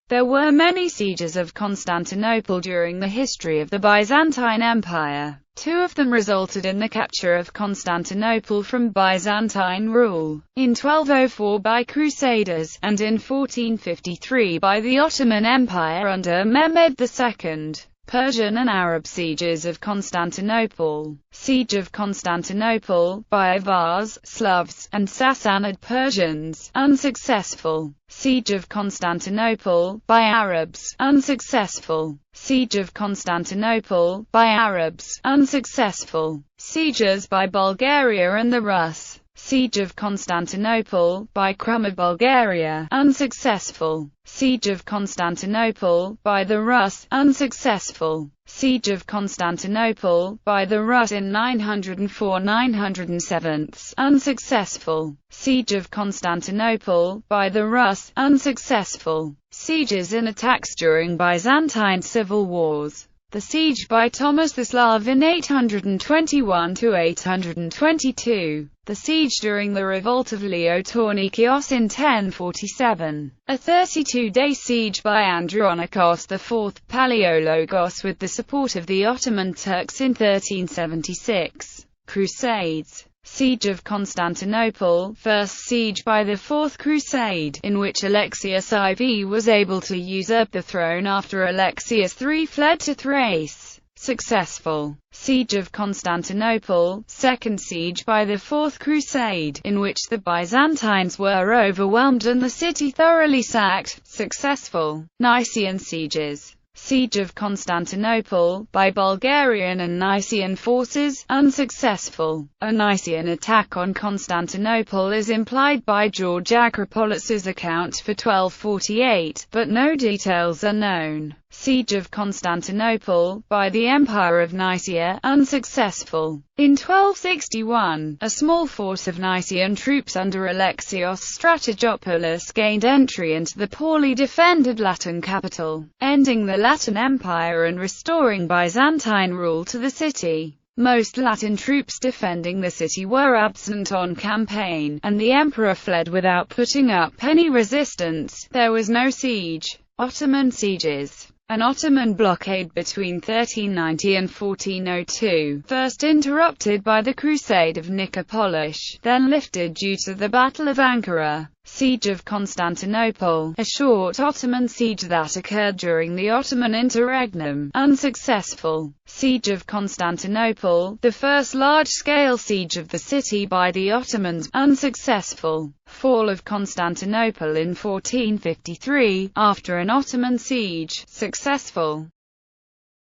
There were many sieges of Constantinople during the history of the Byzantine Empire. Two of them resulted in the capture of Constantinople from Byzantine rule, in 1204 by Crusaders, and in 1453 by the Ottoman Empire under Mehmed II. Persian and Arab sieges of Constantinople. Siege of Constantinople, by Avars, Slavs, and Sassanid Persians, unsuccessful. Siege of Constantinople, by Arabs, unsuccessful. Siege of Constantinople, by Arabs, unsuccessful. Sieges by Bulgaria and the Rus. Siege of Constantinople, by Krum of Bulgaria, unsuccessful. Siege of Constantinople, by the Rus, unsuccessful. Siege of Constantinople, by the Rus in 904–907, unsuccessful. Siege of Constantinople, by the Rus, unsuccessful. Sieges and attacks during Byzantine civil wars. The siege by Thomas the Slav in 821–822. The siege during the revolt of Leo Tournikios in 1047. A 32-day siege by Andronikos IV Palaiologos with the support of the Ottoman Turks in 1376. Crusades. Siege of Constantinople, first siege by the Fourth Crusade, in which Alexius IV was able to usurp the throne after Alexius III fled to Thrace. Successful. Siege of Constantinople, second siege by the Fourth Crusade, in which the Byzantines were overwhelmed and the city thoroughly sacked. Successful. Nicene sieges. Siege of Constantinople, by Bulgarian and Nicene forces, unsuccessful. A Nicene attack on Constantinople is implied by George Acropolis's account for 1248, but no details are known. Siege of Constantinople, by the Empire of Nicaea, unsuccessful. In 1261, a small force of Nicaean troops under Alexios Strategopoulos gained entry into the poorly defended Latin capital, ending the Latin Empire and restoring Byzantine rule to the city. Most Latin troops defending the city were absent on campaign, and the emperor fled without putting up any resistance. There was no siege. Ottoman sieges. An Ottoman blockade between 1390 and 1402, first interrupted by the Crusade of Nicopolis, then lifted due to the Battle of Ankara. Siege of Constantinople, a short Ottoman siege that occurred during the Ottoman interregnum, unsuccessful. Siege of Constantinople, the first large-scale siege of the city by the Ottomans, unsuccessful. Fall of Constantinople in 1453, after an Ottoman siege, successful.